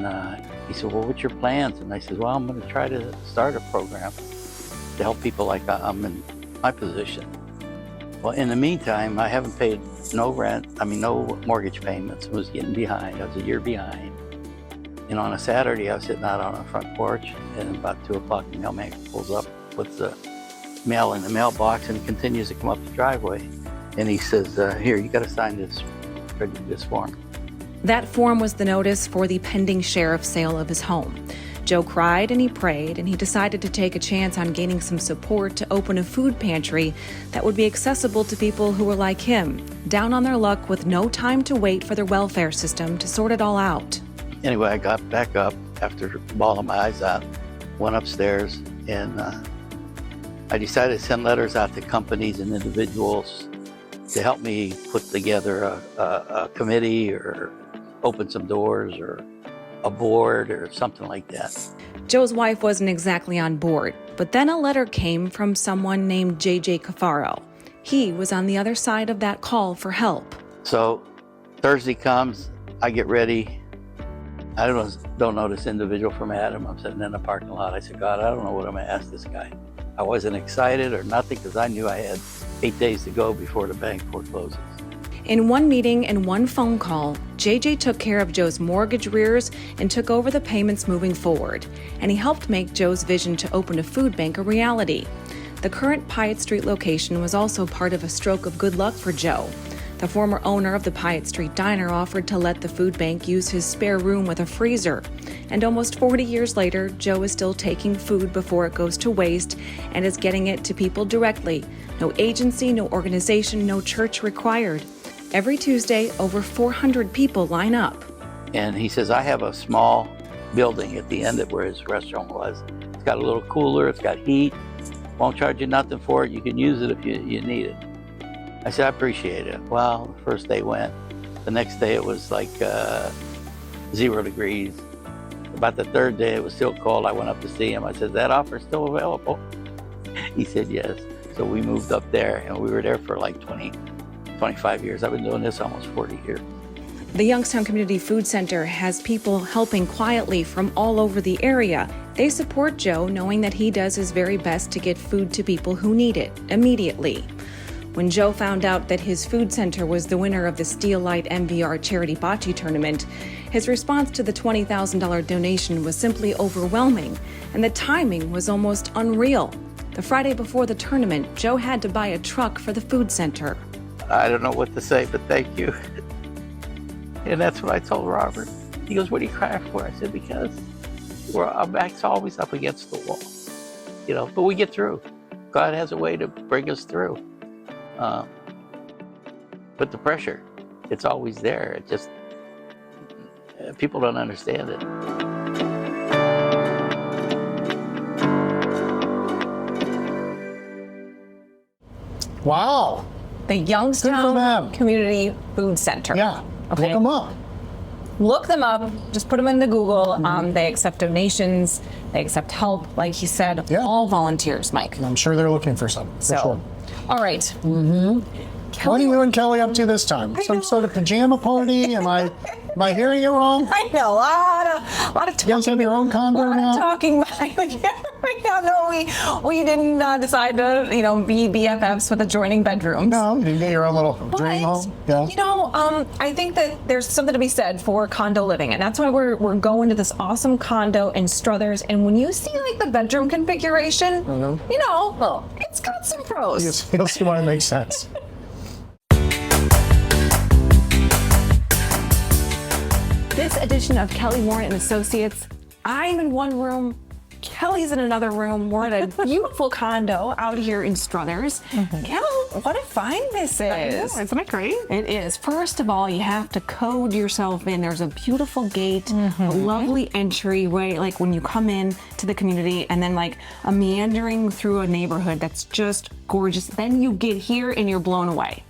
he said, well, what's your plans? And I said, well, I'm going to try to start a program to help people like I'm in my position. Well, in the meantime, I haven't paid no mortgage payments. I was getting behind. I was a year behind. And on a Saturday, I was sitting out on a front porch, and about 2 o'clock, the mailman pulls up with the mail in the mailbox, and he continues to come up the driveway. And he says, here, you got to sign this form. That form was the notice for the pending sheriff sale of his home. Joe cried and he prayed, and he decided to take a chance on gaining some support to open a food pantry that would be accessible to people who were like him, down on their luck with no time to wait for their welfare system to sort it all out. Anyway, I got back up after bawling my eyes out, went upstairs, and I decided to send letters out to companies and individuals to help me put together a committee or open some doors or a board or something like that. Joe's wife wasn't exactly on board, but then a letter came from someone named JJ Cafaro. He was on the other side of that call for help. So Thursday comes, I get ready. I don't know this individual from Adam. I'm sitting in the parking lot. I said, God, I don't know what I'm going to ask this guy. I wasn't excited or nothing because I knew I had 8 days to go before the bank forecloses. In one meeting and one phone call, JJ took care of Joe's mortgage arrears and took over the payments moving forward. And he helped make Joe's vision to open a food bank a reality. The current Piatt Street location was also part of a stroke of good luck for Joe. The former owner of the Piatt Street Diner offered to let the food bank use his spare room with a freezer. And almost 40 years later, Joe is still taking food before it goes to waste and is getting it to people directly. No agency, no organization, no church required. Every Tuesday, over 400 people line up. And he says, I have a small building at the end of where his restaurant was. It's got a little cooler, it's got heat, won't charge you nothing for it. You can use it if you need it. I said, I appreciate it. Well, the first day went. The next day it was like 0 degrees. About the third day it was still cold. I went up to see him. I said, that offer is still available? He said, yes. So we moved up there, and we were there for like 25 years. I've been doing this almost 40 years. The Youngstown Community Food Center has people helping quietly from all over the area. They support Joe, knowing that he does his very best to get food to people who need it immediately. When Joe found out that his food center was the winner of the Steel Light MVR Charity Bocce Tournament, his response to the $20,000 donation was simply overwhelming, and the timing was almost unreal. The Friday before the tournament, Joe had to buy a truck for the food center. I don't know what to say, but thank you. And that's what I told Robert. He goes, what are you crying for? I said, because our back's always up against the wall, but we get through. God has a way to bring us through. But the pressure, it's always there. It just, people don't understand it. Wow. The Youngstown Community Food Center. Yeah, okay. Look them up. Look them up. Just put them into Google. They accept donations. They accept help. Like he said, all volunteers, Mike. I'm sure they're looking for some. For sure. All right. Mm-hmm. What are you and Kelly up to this time? Some sort of pajama party? Am I Am I hearing it wrong? I know, a lot of talking. You guys have your own condo now? Talking right now. No, we didn't decide to, be BFFs with adjoining bedrooms. No, you get your own little dream home. Yeah. I think that there's something to be said for condo living, and that's why we're going to this awesome condo in Struthers. And when you see like the bedroom configuration, it's got some pros. You'll see why it makes sense. This edition of Kelly Warren and Associates, I'm in one room, Kelly's in another room. We're at a beautiful condo out here in Struthers. Kel, what a find this is. I know, isn't it great? It is. First of all, you have to code yourself in. There's a beautiful gate, a lovely entryway, like when you come in to the community, and then like a meandering through a neighborhood that's just gorgeous. Then you get here and you're blown away.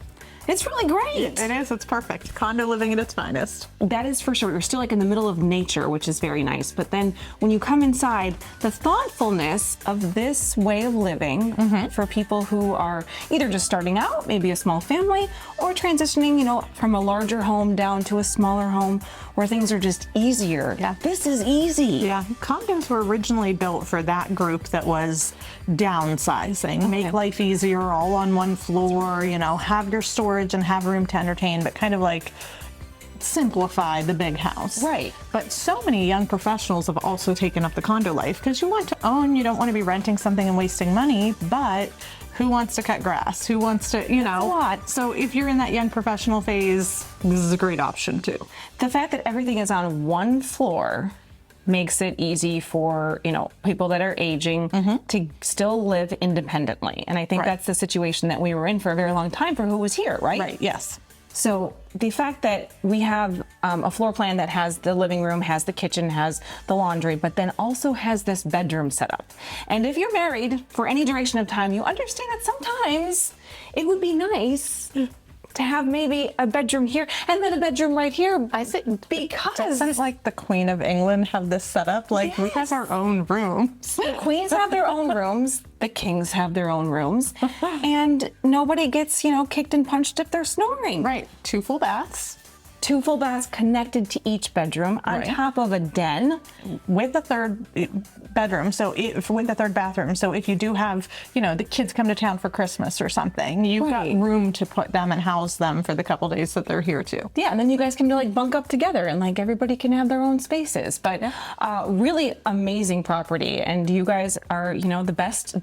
It's really great. It is. It's perfect. Condo living at its finest. That is for sure. We're still like in the middle of nature, which is very nice. But then when you come inside, the thoughtfulness of this way of living for people who are either just starting out, maybe a small family, or transitioning, from a larger home down to a smaller home where things are just easier. Yeah. This is easy. Yeah. Condos were originally built for that group that was downsizing. Make life easier, all on one floor, have your storage and have room to entertain, but kind of like simplify the big house. Right. But so many young professionals have also taken up the condo life because you want to own, you don't want to be renting something and wasting money, but who wants to cut grass? Who wants to, What? So if you're in that young professional phase, this is a great option too. The fact that everything is on one floor makes it easy for, people that are aging to still live independently. And I think that's the situation that we were in for a very long time for who was here, right? Right, yes. So the fact that we have a floor plan that has the living room, has the kitchen, has the laundry, but then also has this bedroom set up. And if you're married for any duration of time, you understand that sometimes it would be nice to have maybe a bedroom here and then a bedroom right here. I think because doesn't like the Queen of England have this set up? Like we have our own rooms. The queens have their own rooms. The kings have their own rooms. And nobody gets, kicked and punched if they're snoring. Right. 2 full baths. 2 full baths connected to each bedroom on top of a den. With the third bedroom, with the third bathroom. So if you do have, the kids come to town for Christmas or something, you've got room to put them and house them for the couple days that they're here too. Yeah, and then you guys can bunk up together and everybody can have their own spaces. But really amazing property, and you guys are, the best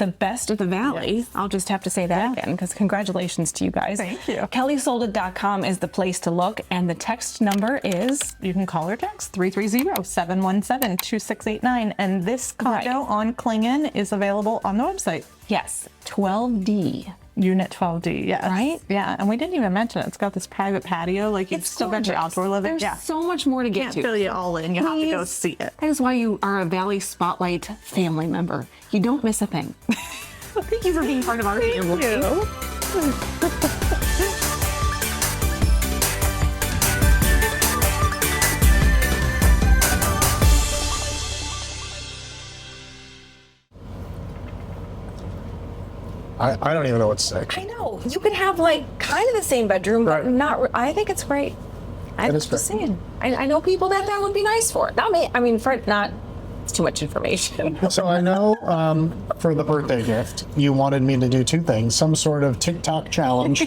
of the valley. Yes. I'll just have to say that again, because congratulations to you guys. Thank you. KellySoldIt.com is the place to look, and the text number is, you can call or text 330-717-2689, and this condo on Klingon is available on the website. Yes, 12D. Unit 12D, yes. Right? Yeah, and we didn't even mention it. It's got this private patio, you've still got your outdoor living. There's so much more to get Can't to. fill you all in. You have to go see it. That is why you are a Valley Spotlight family member. You don't miss a thing. Thank you for being part of our family. Thank you. I don't even know what to say. I know. You could have kind of the same bedroom, but not. I think it's great. I'm just saying. I know people that would be nice for. Not me. I mean, for not. It's too much information. So I know for the birthday gift, you wanted me to do 2 things: some sort of TikTok challenge,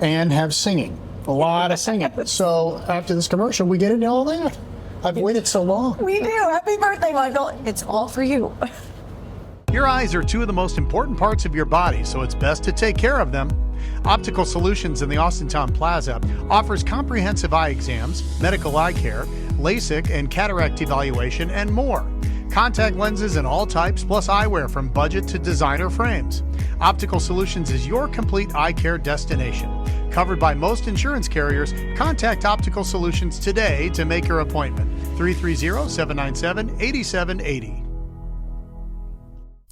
and have singing. A lot of singing. So after this commercial, we get into all that. I've waited so long. We do. Happy birthday, Michael. It's all for you. Your eyes are 2 of the most important parts of your body, so it's best to take care of them. Optical Solutions in the Austintown Plaza offers comprehensive eye exams, medical eye care, LASIK and cataract evaluation, and more. Contact lenses in all types, plus eyewear from budget to designer frames. Optical Solutions is your complete eye care destination. Covered by most insurance carriers, contact Optical Solutions today to make your appointment. 330-797-8780.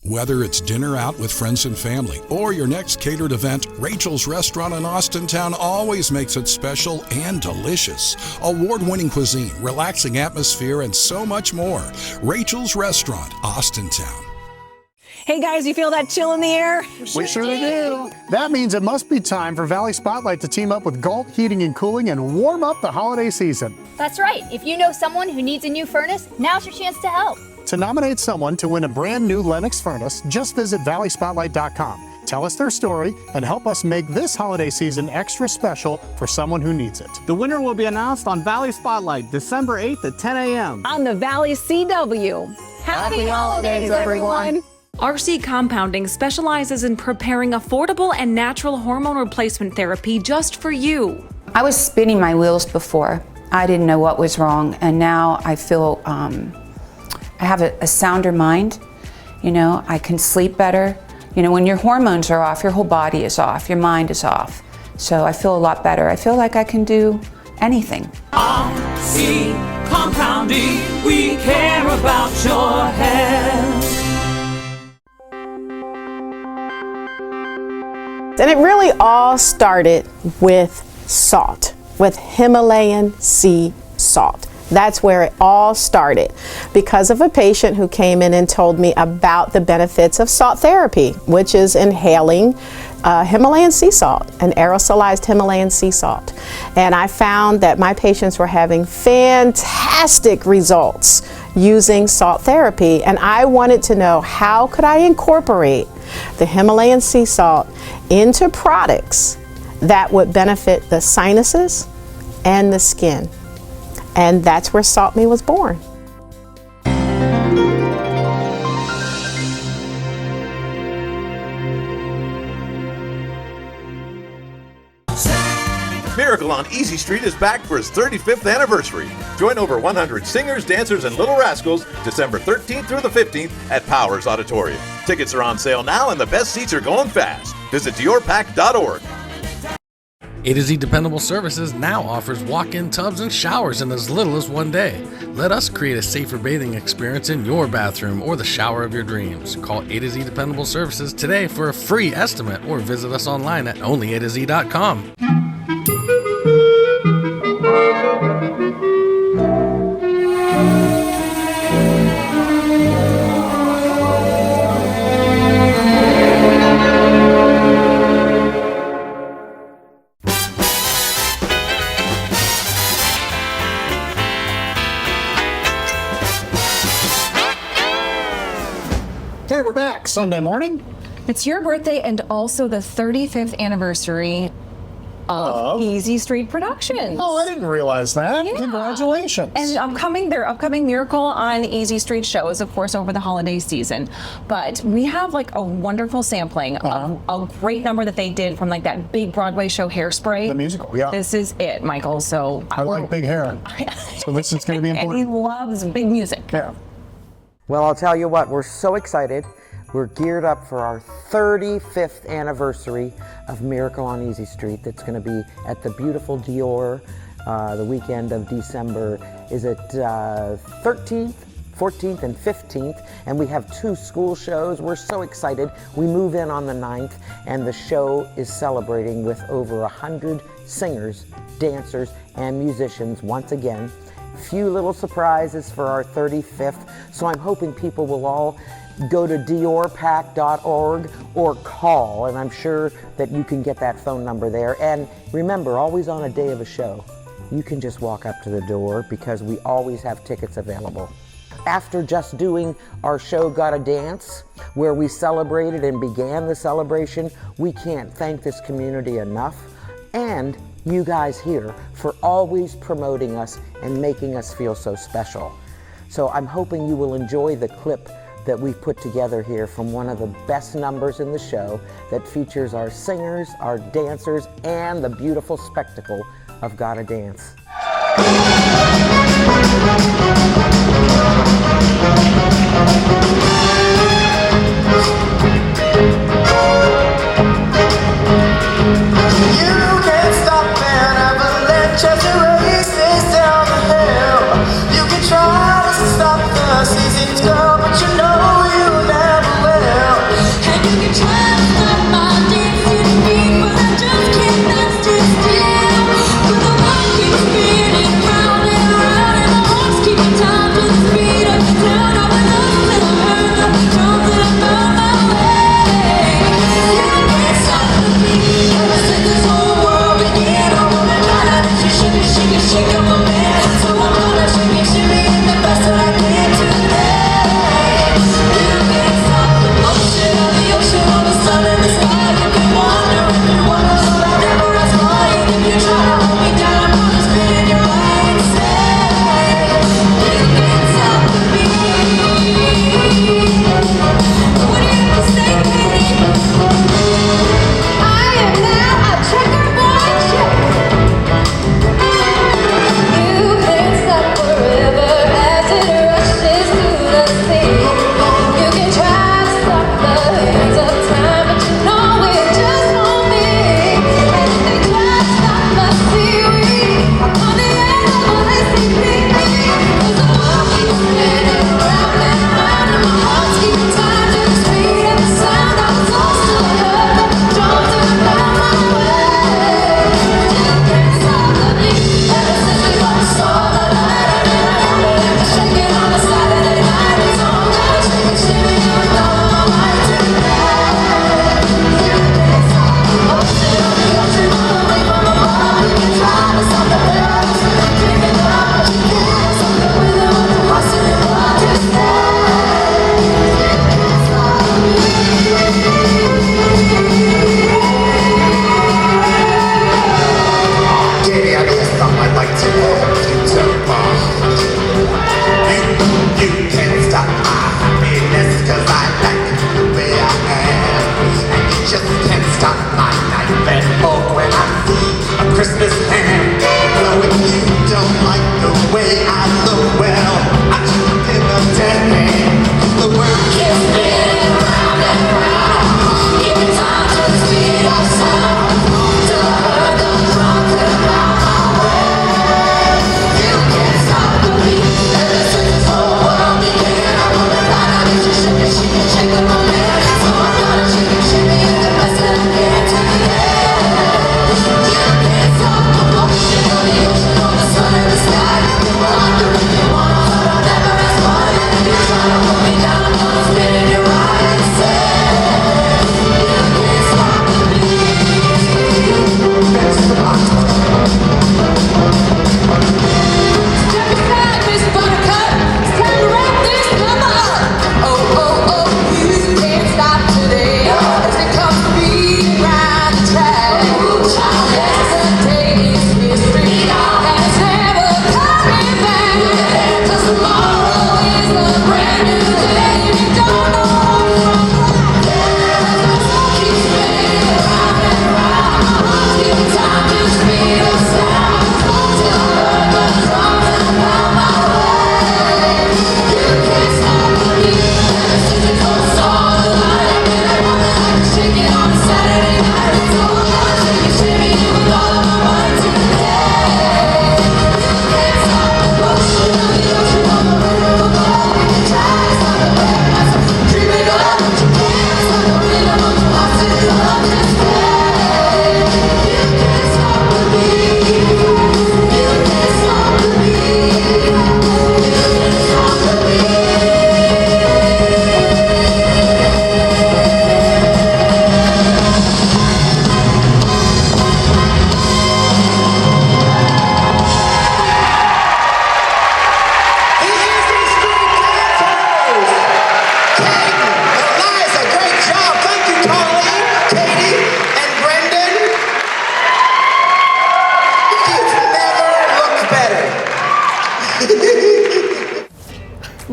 Whether it's dinner out with friends and family or your next catered event, Rachel's Restaurant in Austintown always makes it special and delicious. Award-winning cuisine, relaxing atmosphere, and so much more. Rachel's Restaurant, Austintown. Hey guys, you feel that chill in the air? We sure do. That means it must be time for Valley Spotlight to team up with Galt Heating and Cooling and warm up the holiday season. That's right. If you know someone who needs a new furnace, now's your chance to help. To nominate someone to win a brand new Lennox furnace, just visit valleyspotlight.com. Tell us their story and help us make this holiday season extra special for someone who needs it. The winner will be announced on Valley Spotlight December 8th at 10 a.m. On the Valley CW. Happy holidays, everyone. RC Compounding specializes in preparing affordable and natural hormone replacement therapy just for you. I was spinning my wheels before. I didn't know what was wrong, and now I feel I have a sounder mind. You know, I can sleep better. You know, when your hormones are off, your whole body is off, your mind is off. So I feel a lot better. I feel like I can do anything. RC Compounding, we care about your health. And it really all started with salt, with Himalayan sea salt. That's where it all started because of a patient who came in and told me about the benefits of salt therapy, which is inhaling Himalayan sea salt, an aerosolized Himalayan sea salt. And I found that my patients were having fantastic results using salt therapy, and I wanted to know how could I incorporate the Himalayan sea salt into products that would benefit the sinuses and the skin. And that's where Salt Me was born. Miracle on Easy Street is back for its 35th anniversary. Join over 100 singers, dancers, and Little Rascals December 13th through the 15th at Powers Auditorium. Tickets are on sale now and the best seats are going fast. Visit diorpack.org. A to Z Dependable Services now offers walk-in tubs and showers in as little as 1 day. Let us create a safer bathing experience in your bathroom or the shower of your dreams. Call A to Z Dependable Services today for a free estimate or visit us online at onlyatoz.com. Okay, we're back Sunday morning. It's your birthday and also the 35th anniversary of Easy Street Productions. Oh, I didn't realize that. Yeah. Congratulations. And their upcoming Miracle on Easy Street shows, of course, over the holiday season. But we have like a wonderful sampling of a great number that they did from like that big Broadway show Hairspray. The musical, yeah. This is it, Michael. So I like big hair. So this is going to be important. And he loves big music. Yeah. Well, I'll tell you what, we're so excited. We're geared up for our 35th anniversary of Miracle on Easy Street. That's going to be at the beautiful Dior the weekend of December. Is it 13th, 14th, and 15th? And we have 2 school shows. We're so excited. We move in on the 9th, and the show is celebrating with over 100 singers, dancers, and musicians once again. Few little surprises for our 35th, so I'm hoping people will all go to diorpack.org or call, and I'm sure that you can get that phone number there. And remember, always on a day of a show, you can just walk up to the door because we always have tickets available. After just doing our show Gotta Dance, where we celebrated and began the celebration, we can't thank this community enough, and you guys here for always promoting us and making us feel so special. So I'm hoping you will enjoy the clip that we've put together here from one of the best numbers in the show that features our singers, our dancers, and the beautiful spectacle of Gotta Dance. Keep time to the speed of turn over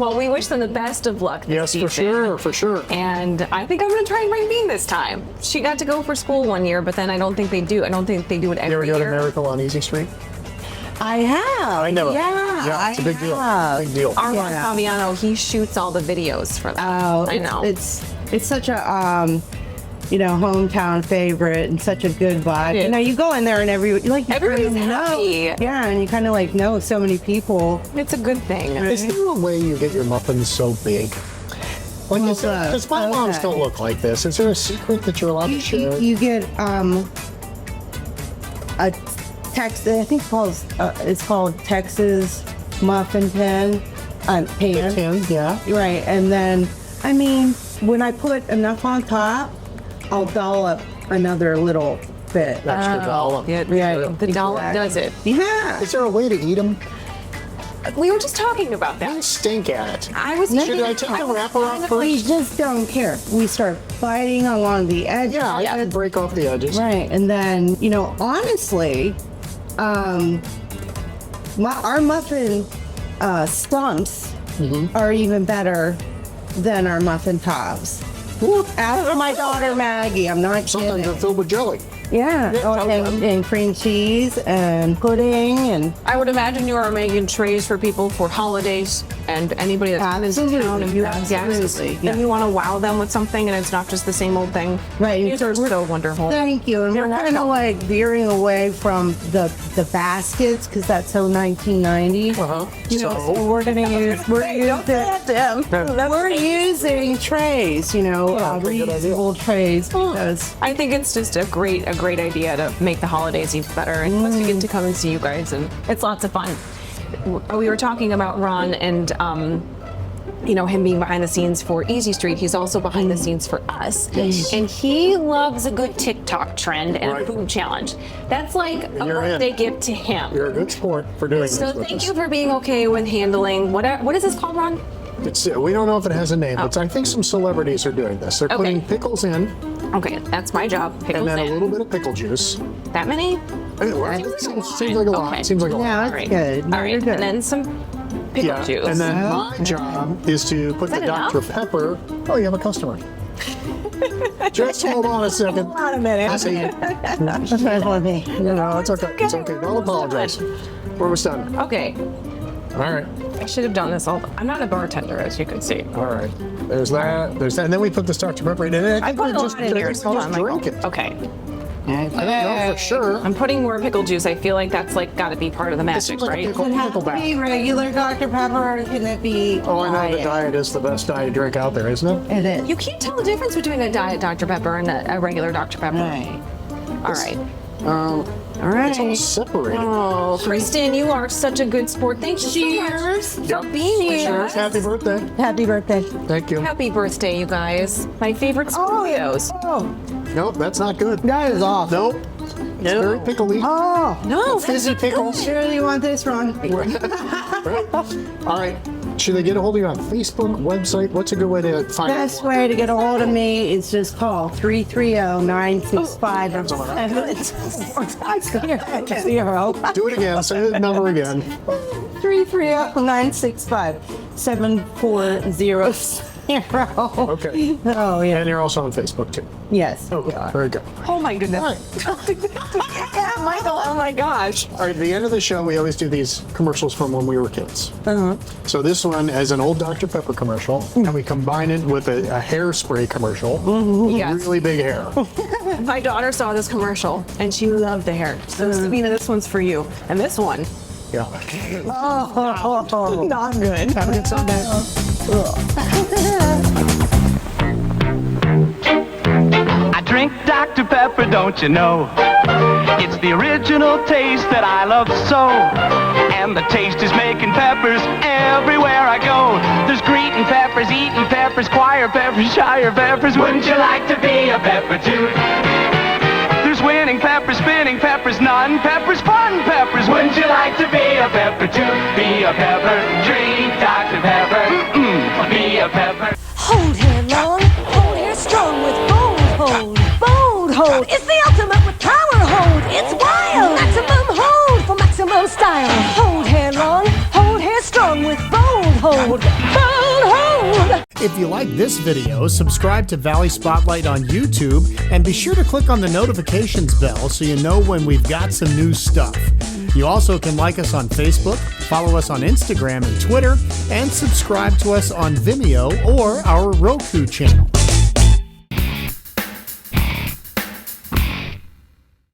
Well, we wish them the best of luck this Yes, season. for sure. And I think I'm going to try and bring Bean this time. She got to go for school one year, but then I don't think they do. I don't think they do it every You ever go to year. Miracle on Easy Street? I have. I know. Yeah, It's a big deal. have. Big deal. Armand Fabiano, he shoots all the videos for that. Oh, I know. It's such a hometown favorite and such a good vibe. Yeah. You know, you go in there and everybody's happy. Yeah, and you kind of like know so many people. It's a good thing. Is there a way you get your muffins so big? Like, because my moms don't look like this. Is there a secret that you're allowed to share? You get a Texas, I think it's called Texas muffin pan. Pan, yeah. Right, and then, I mean, when I put enough on top, I'll dollop another little bit. Extra dollop. Yeah, the dollop does it. Yeah. Is there a way to eat them? We were just talking about that. I stink at it. I was. Should I take the wrapper off We first? just don't care. We start biting along the edge. Yeah, I can break off the edges. Right, and then, you know, honestly, our muffin stumps are even better than our muffin tops. After my daughter Maggie, I'm not Sometimes kidding. they're filled with jelly. Yeah, and cream cheese and pudding and. I would imagine you are making trays for people for holidays and anybody that's in town and you have guests and you want to wow them with something and it's not just the same old thing. Right, These are so wonderful. Thank you. And we're kind of like veering away from the baskets because that's so 1990. You know, so we're gonna use we're using trays. You know, reusable trays because I think it's just a great idea to make the holidays even better. And plus we get to come and see you guys and it's lots of fun. We were talking about Ron and you know, him being behind the scenes for Easy Street. He's also behind the scenes for us. Yes. And he loves a good TikTok trend and a food challenge. That's like a birthday gift to him. You're a good sport for doing this. So thank you for being okay with handling what is this called, Ron? We don't know if it has a name, but I think some celebrities are doing this. They're putting pickles in. Okay, that's my job. Pickles and then in. a little bit of pickle juice. That many? Seems like a lot. Okay. Seems like a lot. Yeah, that's good. All right, and then some pickle juice. And then my job is to put the Dr. Pepper. Oh, you have a customer. Just hold on a second. Hold on a minute. I see you. No, it's okay. It's okay. Don't apologize. We're almost done. Okay. All right. I should have done this all. I'm not a bartender, as you can see. All right. There's that. There's that. And then we put this Dr. Pepper in it. I put a lot in here. Hold on, drink Michael. it. Okay. I don't know for sure. I'm putting more pickle juice. I feel like that's like got to be part of the magic, right? Does it have to be regular Dr. Pepper or can it be Oh, I know the diet? diet is the best diet drink out there, isn't it? It is. You can't tell the difference between a diet Dr. Pepper and a regular Dr. Pepper. Right. All right. All right. It's all separated. Oh, Kristen, you are such a good sport. Thank you so much for being here. Cheers. Happy birthday. Happy birthday. Thank you. Happy birthday, you guys. My favorite Scorpios. Oh, Nope, that's not good. that is awesome. Nope. It's very pickly. Oh, No, Fizzy pickles. surely you want this, Ron. All right. Should they get a hold of you on Facebook, website? What's a good way to find Best way to get a hold of me is just call 330-965-740. Do it again. Say the number again. 330-965-7400. Okay. Oh, yeah. And you're also on Facebook too. Yes. Okay. Very good. Oh my goodness. Yeah, Michael, oh my gosh. All right. At the end of the show, we always do these commercials from when we were kids. Uh-huh. So this one is an old Dr. Pepper commercial, and we combine it with a hairspray commercial. Yes. Really big hair. My daughter saw this commercial and she loved the hair. So Sabina, this one's for you. And this one. Yeah. Oh, Not good. Have a good Sunday. I drink Dr. Pepper, don't you know? It's the original taste that I love so. And the taste is making peppers everywhere I go. There's greeting peppers, eating peppers, choir peppers, shire peppers. Wouldn't you like to be a pepper too? There's winning peppers, spinning peppers, non-peppers, fun peppers. Wouldn't you like to be a pepper too? Be a pepper, drink Dr. Pepper. Be a pepper. Hold hair long, hold hair strong with bold hold. Bold hold, it's the ultimate with power hold. It's wild, maximum hold for maximum style. Hold hair long, hold hair strong with bold hold. Bold bold. If you like this video, subscribe to Valley Spotlight on YouTube and be sure to click on the notifications bell so you know when we've got some new stuff. You also can like us on Facebook, follow us on Instagram and Twitter, and subscribe to us on Vimeo or our Roku channel.